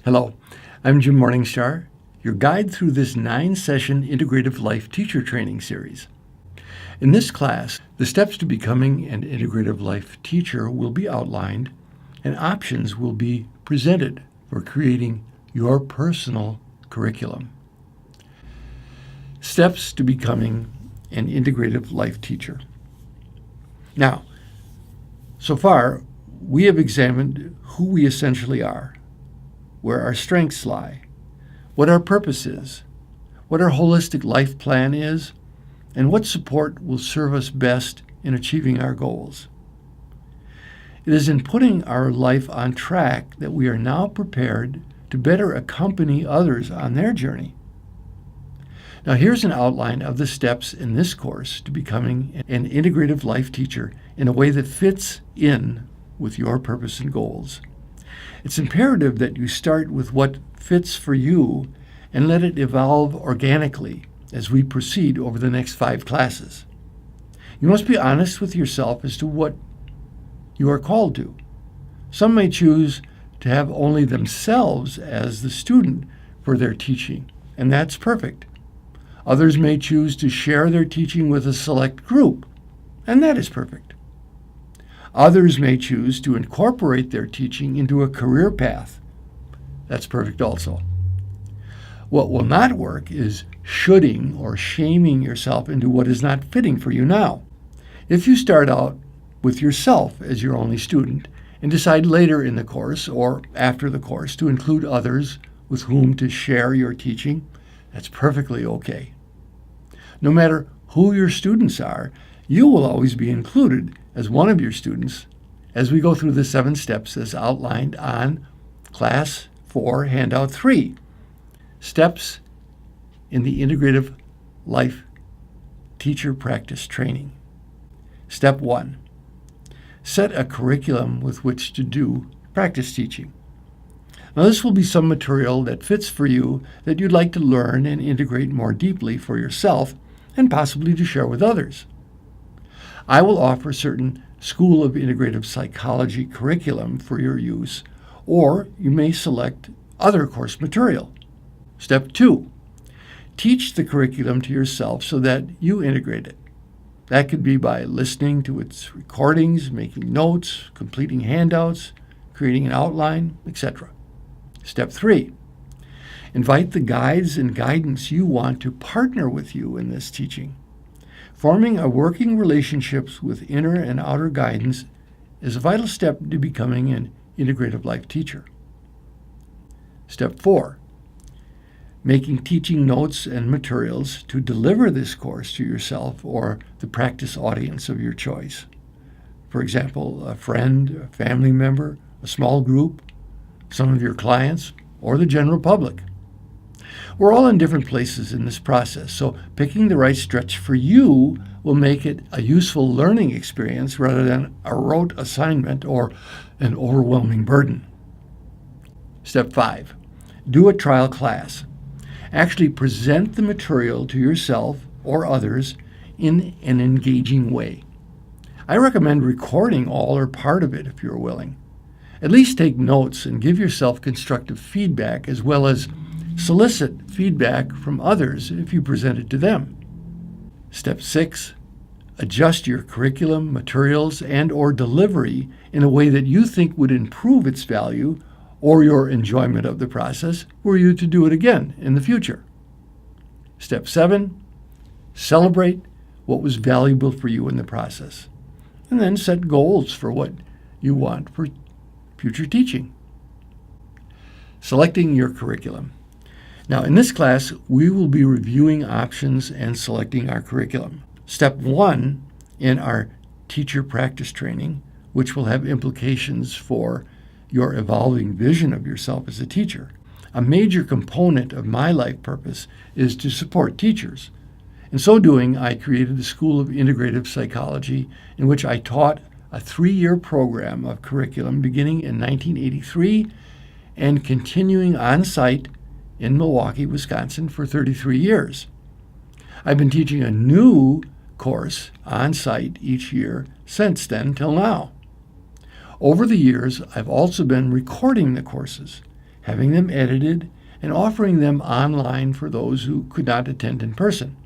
Hello, I'm Jim Morningstar, your guide through this 9-session Integrative Life Teacher Training series. In this class, the steps to becoming an Integrative Life Teacher will be outlined and options will be presented for creating your personal curriculum. Steps to becoming an Integrative Life Teacher. Now, so far, we have examined who we essentially are, where our strengths lie, what our purpose is, what our holistic life plan is, and what support will serve us best in achieving our goals. It is in putting our life on track that we are now prepared to better accompany others on their journey. Now here's an outline of the steps in this course to becoming an Integrative Life Teacher in a way that fits in with your purpose and goals. It's imperative that you start with what fits for you and let it evolve organically as we proceed over the next 5 classes. You must be honest with yourself as to what you are called to. Some may choose to have only themselves as the student for their teaching, and that's perfect. Others may choose to share their teaching with a select group, and that is perfect. Others may choose to incorporate their teaching into a career path. That's perfect also. What will not work is shoulding or shaming yourself into what is not fitting for you now. If you start out with yourself as your only student and decide later in the course or after the course to include others with whom to share your teaching, that's perfectly okay. No matter who your students are, you will always be included as one of your students as we go through the 7 steps as outlined on Class 4, Handout 3, Steps in the Integrative Life Teacher Practice Training. Step 1, set a curriculum with which to do practice teaching. Now this will be some material that fits for you that you'd like to learn and integrate more deeply for yourself and possibly to share with others. I will offer certain School of Integrative Psychology curriculum for your use, or you may select other course material. Step 2, teach the curriculum to yourself so that you integrate it. That could be by listening to its recordings, making notes, completing handouts, creating an outline, etc. Step 3, invite the guides and guidance you want to partner with you in this teaching. Forming a working relationships with inner and outer guidance is a vital step to becoming an Integrative Life Teacher. Step 4, making teaching notes and materials to deliver this course to yourself or the practice audience of your choice. For example, a friend, a family member, a small group, some of your clients, or the general public. We're all in different places in this process, so picking the right stretch for you will make it a useful learning experience rather than a rote assignment or an overwhelming burden. Step 5, do a trial class. Actually present the material to yourself or others in an engaging way. I recommend recording all or part of it if you're willing. At least take notes and give yourself constructive feedback as well as solicit feedback from others if you present it to them. Step 6, adjust your curriculum, materials, and or delivery in a way that you think would improve its value or your enjoyment of the process were you to do it again in the future. Step 7, celebrate what was valuable for you in the process, and then set goals for what you want for future teaching. Selecting your curriculum. Now, in this class, we will be reviewing options and selecting our curriculum. Step 1 in our teacher practice training, which will have implications for your evolving vision of yourself as a teacher. A major component of my life purpose is to support teachers. In so doing, I created the School of Integrative Psychology, in which I taught a 3-year program of curriculum beginning in 1983 and continuing on-site in Milwaukee, Wisconsin for 33 years. I've been teaching a new course on-site each year since then till now. Over the years, I've also been recording the courses, having them edited, and offering them online for those who could not attend in person.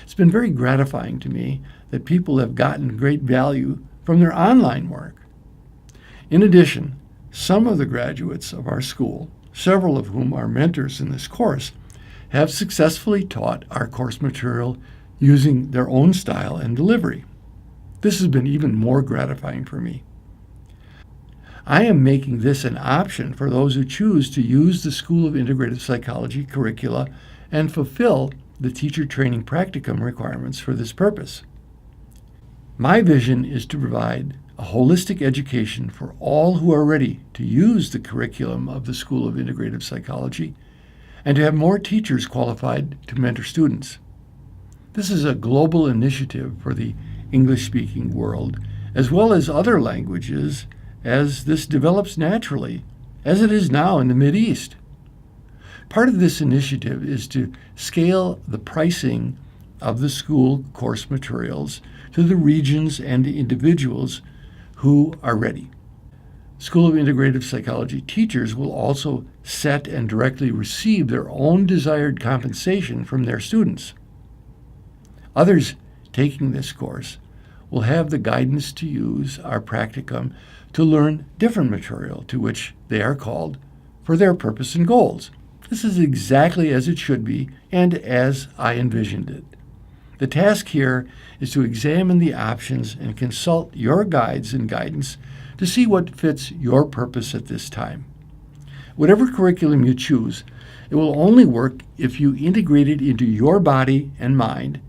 It's been very gratifying to me that people have gotten great value from their online work. In addition, some of the graduates of our school, several of whom are mentors in this course, have successfully taught our course material using their own style and delivery. This has been even more gratifying for me. I am making this an option for those who choose to use the School of Integrative Psychology curricula and fulfill the teacher training practicum requirements for this purpose. My vision is to provide a holistic education for all who are ready to use the curriculum of the School of Integrative Psychology and to have more teachers qualified to mentor students. This is a global initiative for the English-speaking world, as well as other languages, as this develops naturally, as it is now in the Mideast. Part of this initiative is to scale the pricing of the school course materials to the regions and individuals who are ready. School of Integrative Psychology teachers will also set and directly receive their own desired compensation from their students. Others taking this course will have the guidance to use our practicum to learn different material to which they are called for their purpose and goals. This is exactly as it should be and as I envisioned it. The task here is to examine the options and consult your guides and guidance to see what fits your purpose at this time. Whatever curriculum you choose, it will only work if you integrate it into your body and mind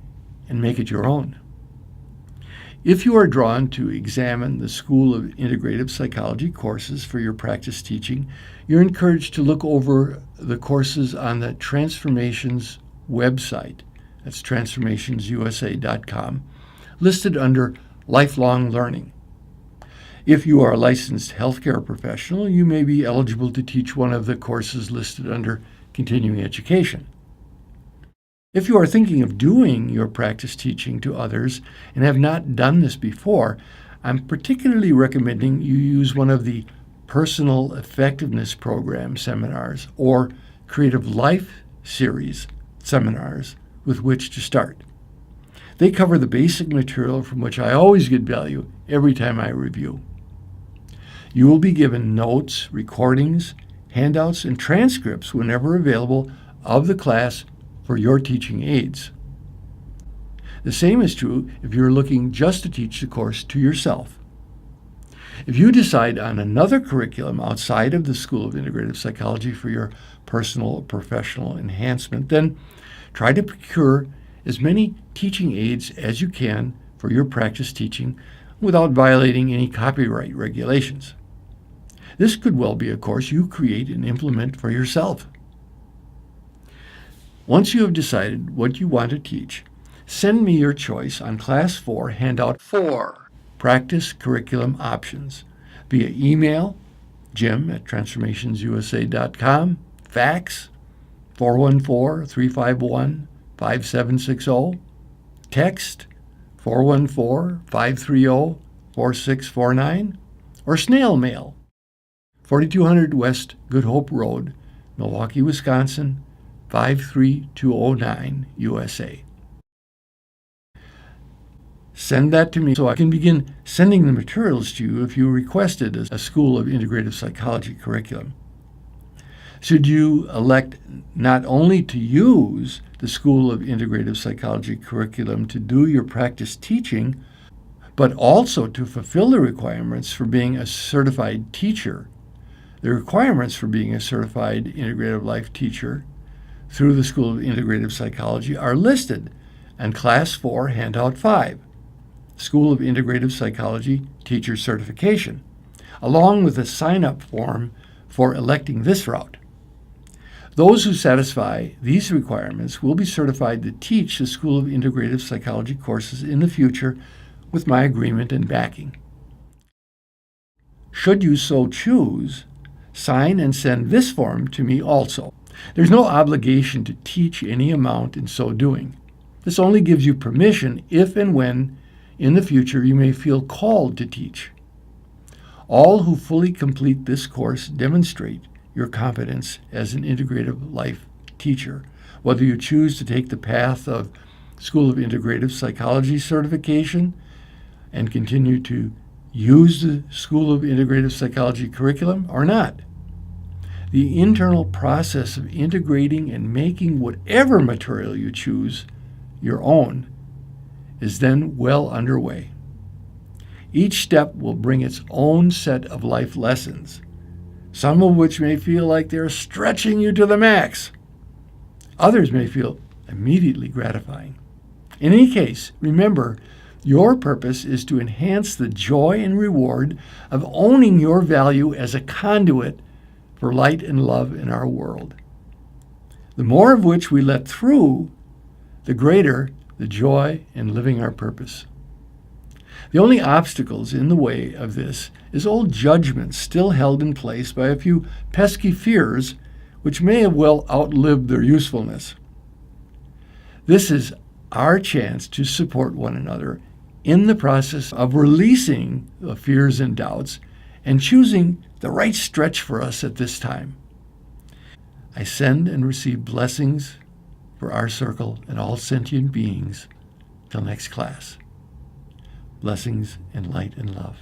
and make it your own. If you are drawn to examine the School of Integrative Psychology courses for your practice teaching, you're encouraged to look over the courses on the Transformations website. That's transformationsusa.com, listed under Lifelong Learning. If you are a licensed healthcare professional, you may be eligible to teach one of the courses listed under Continuing Education. If you are thinking of doing your practice teaching to others and have not done this before, I'm particularly recommending you use one of the Personal Effectiveness Program seminars or Creative Life Series seminars with which to start. They cover the basic material from which I always get value every time I review. You will be given notes, recordings, handouts, and transcripts whenever available of the class for your teaching aids. The same is true if you're looking just to teach the course to yourself. If you decide on another curriculum outside of the School of Integrative Psychology for your personal or professional enhancement, then try to procure as many teaching aids as you can for your practice teaching without violating any copyright regulations. This could well be a course you create and implement for yourself. Once you have decided what you want to teach, send me your choice on Class 4 Handout 4, Practice Curriculum Options, via email, jim@transformationsusa.com, fax, 414-351-5760, text, 414-530-4649, or snail mail, 4200 West Good Hope Road, Milwaukee, Wisconsin, 53209 USA. Send that to me so I can begin sending the materials to you if you requested a School of Integrative Psychology curriculum. Should you elect not only to use the School of Integrative Psychology curriculum to do your practice teaching, but also to fulfill the requirements for being a certified teacher, the requirements for being a certified integrative life teacher through the School of Integrative Psychology are listed on Class 4 Handout 5, School of Integrative Psychology Teacher Certification, along with a sign-up form for electing this route. Those who satisfy these requirements will be certified to teach the School of Integrative Psychology courses in the future with my agreement and backing. Should you so choose, sign and send this form to me also. There's no obligation to teach any amount in so doing. This only gives you permission if and when in the future you may feel called to teach. All who fully complete this course demonstrate your competence as an integrative life teacher. Whether you choose to take the path of School of Integrative Psychology certification and continue to use the School of Integrative Psychology curriculum or not. The internal process of integrating and making whatever material you choose your own is then well underway. Each step will bring its own set of life lessons, some of which may feel like they're stretching you to the max. Others may feel immediately gratifying. In any case, remember, your purpose is to enhance the joy and reward of owning your value as a conduit for light and love in our world. The more of which we let through, the greater the joy in living our purpose. The only obstacles in the way of this is old judgments still held in place by a few pesky fears which may have well outlived their usefulness. This is our chance to support one another in the process of releasing the fears and doubts and choosing the right stretch for us at this time. I send and receive blessings for our circle and all sentient beings. Till next class. Blessings and light and love.